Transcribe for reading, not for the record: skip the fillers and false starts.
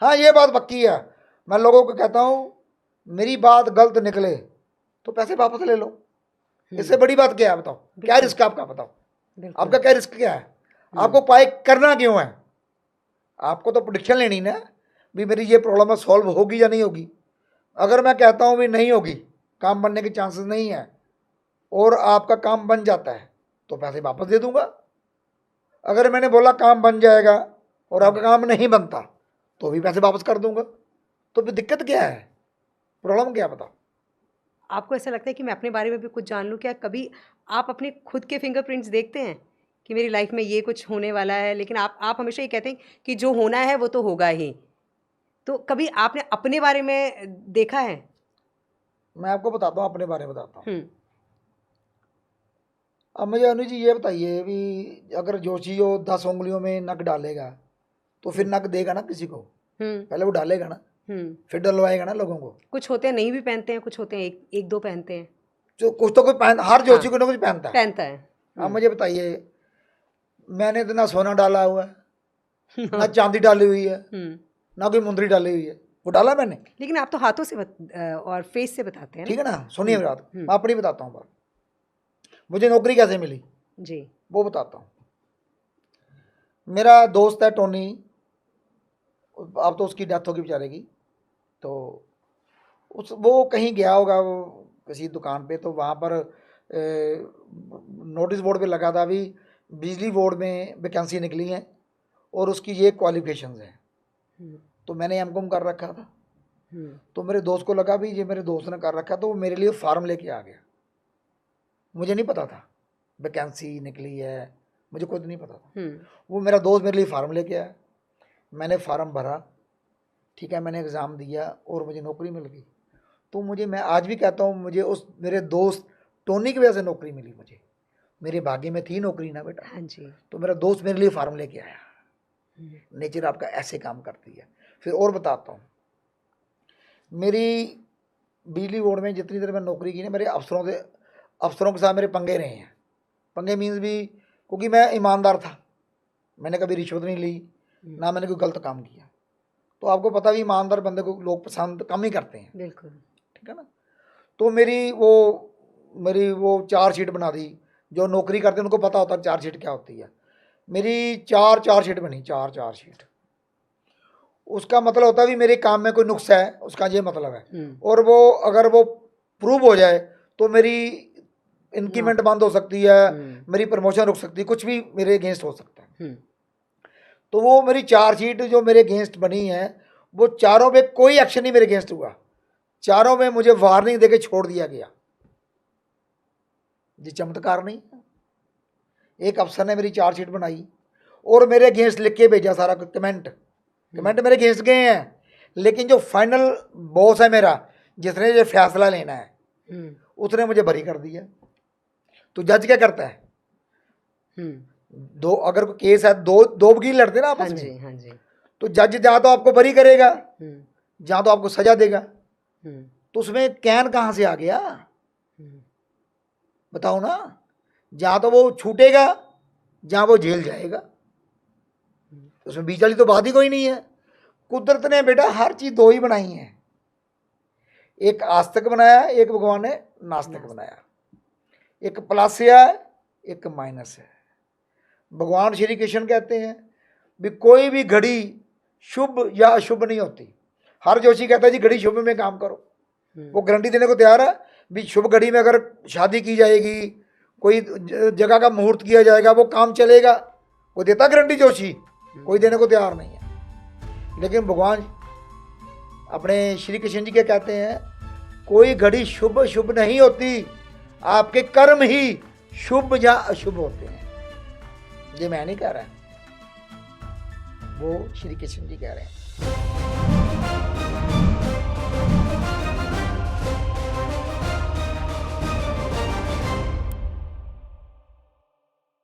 हाँ ये बात पक्की है, मैं लोगों को कहता हूँ मेरी बात गलत निकले तो पैसे वापस ले लो, इससे बड़ी बात क्या है बताओ? क्या रिस्क है आपका बताओ? आपका क्या रिस्क क्या है? आपको पाए करना क्यों है? आपको तो प्रोडिक्शन लेनी ना भी मेरी ये प्रॉब्लम है सॉल्व होगी या नहीं होगी। अगर मैं कहता हूँ भी नहीं होगी, काम बनने के चांसेस नहीं है, और आपका काम बन जाता है तो पैसे वापस दे दूंगा। अगर मैंने बोला काम बन जाएगा और आपका काम नहीं बनता तो भी पैसे वापस कर दूंगा। तो फिर दिक्कत क्या है, प्रॉब्लम क्या है बताओ? आपको ऐसा लगता है कि मैं अपने बारे में भी कुछ जान लूँ? क्या कभी आप अपने खुद के फिंगरप्रिंट्स देखते हैं कि मेरी लाइफ में ये कुछ होने वाला है? लेकिन आप हमेशा ये कहते हैं कि जो होना है वो तो होगा ही। तो कभी आपने अपने बारे में देखा है? मैं आपको बताता हूँ, अपने बारे में बताता हूँ। हम्म। अब मुझे अनु जी ये बताइए भी अगर जोशी हो 10 उंगलियों में नक डालेगा तो फिर नक देगा ना किसी को? हम्म। पहले वो डालेगा ना, हम्म। फिर डलवाएगा ना लोगों को। कुछ होते हैं नहीं भी पहनते हैं, कुछ होते हैं एक एक दो पहनते हैं। जो कुछ तो कोई पहन, हर हाँ, जोशी को ना कुछ पहनता है। पहनता है। अब मुझे बताइए, मैंने तो ना सोना डाला हुआ है, ना चांदी डाली हुई है, ना कोई मुंदरी डाली हुई है, वो डाला मैंने? लेकिन आप तो हाथों से और फेस से बताते हैं ना। ठीक है ना, सुनिए मेरी बात, मैं अपनी बताता हूँ बात। मुझे नौकरी कैसे मिली जी। वो बताता हूँ। मेरा दोस्त है टोनी, अब तो उसकी डेथ होगी बेचारे की, तो वो कहीं गया होगा वो किसी दुकान पे, तो वहाँ पर नोटिस बोर्ड पे लगा था भी बिजली बोर्ड में वैकेंसी निकली है और उसकी ये क्वालिफिकेशंस हैं। तो मैंने एमकॉम कर रखा था, तो मेरे दोस्त को लगा भी ये मेरे दोस्त ने कर रखा, तो वो मेरे लिए फार्म लेके आ गया। मुझे नहीं पता था वैकेंसी निकली है, मुझे कुछ नहीं पता था। वो मेरा दोस्त मेरे लिए फार्म लेके आया, मैंने फार्म भरा, ठीक है, मैंने एग्ज़ाम दिया और मुझे नौकरी मिल गई। तो मैं आज भी कहता हूँ मुझे उस मेरे दोस्त टोनी की वजह से नौकरी मिली। मुझे मेरे भाग्य में थी नौकरी ना बेटा। हाँ जी। तो मेरा दोस्त मेरे लिए फार्म लेके आया। नेचर आपका ऐसे काम करती है। फिर और बताता हूँ, मेरी बिजली बोर्ड में जितनी देर मैं नौकरी की ना, मेरे अफसरों के साथ मेरे पंगे रहे हैं। पंगे मीन्स भी, क्योंकि मैं ईमानदार था, मैंने कभी रिश्वत नहीं ली, ना मैंने कोई गलत काम किया। तो आपको पता भी ईमानदार बंदे को लोग पसंद कम ही करते हैं। बिल्कुल। ठीक है ना। तो मेरी वो चार्जशीट बना दी। जो नौकरी करते हैं उनको पता होता है चार्जशीट क्या होती है। मेरी चार्जशीट बनी, चार्जशीट। उसका मतलब होता है भी मेरे काम में कोई नुक्स है, उसका ये मतलब है। और वो अगर वो प्रूव हो जाए तो मेरी इंक्रीमेंट बंद हो सकती है, मेरी प्रमोशन रुक सकती है, कुछ भी मेरे अगेंस्ट हो सकता है। तो वो मेरी चार्जशीट जो मेरे अगेंस्ट बनी है, वो चारों में कोई एक्शन नहीं मेरे अगेंस्ट हुआ, चारों में मुझे वार्निंग देके छोड़ दिया गया। जी चमत्कार नहीं? एक अफसर ने मेरी चार्जशीट बनाई और मेरे अगेंस्ट लिख के भेजा सारा कमेंट मेरे अगेंस्ट गए हैं, लेकिन जो फाइनल बॉस है मेरा, जिसने ये फैसला लेना है, उसने मुझे बरी कर दिया। तो जज क्या करता है, दो अगर कोई केस है, दो वकील लड़ते ना आपस में। हाँ जी। तो जज जहाँ तो आपको बरी करेगा, जहाँ तो आपको सजा देगा। तो उसमें कैन कहाँ से आ गया बताओ ना? जहाँ तो वो छूटेगा, जहाँ वो जेल जाएगा, उसमें बीच वाली तो बात ही कोई नहीं है। कुदरत ने बेटा हर चीज़ दो ही बनाई है, एक आस्तिक बनाया, एक भगवान ने नास्तिक बनाया। एक प्लस है, एक माइनस है। भगवान श्री कृष्ण कहते हैं भी कोई भी घड़ी शुभ या अशुभ नहीं होती। हर जोशी कहता है जी घड़ी शुभ में काम करो, वो गारंटी देने को तैयार है भी शुभ घड़ी में अगर शादी की जाएगी, कोई जगह का मुहूर्त किया जाएगा, वो काम चलेगा। कोई देता गारंटी जोशी? कोई देने को तैयार नहीं है। लेकिन भगवान अपने श्री कृष्ण जी के कहते हैं कोई घड़ी शुभ शुभ नहीं होती, आपके कर्म ही शुभ या अशुभ होते हैं। ये मैं नहीं कह रहा, वो श्री कृष्ण जी कह रहे हैं।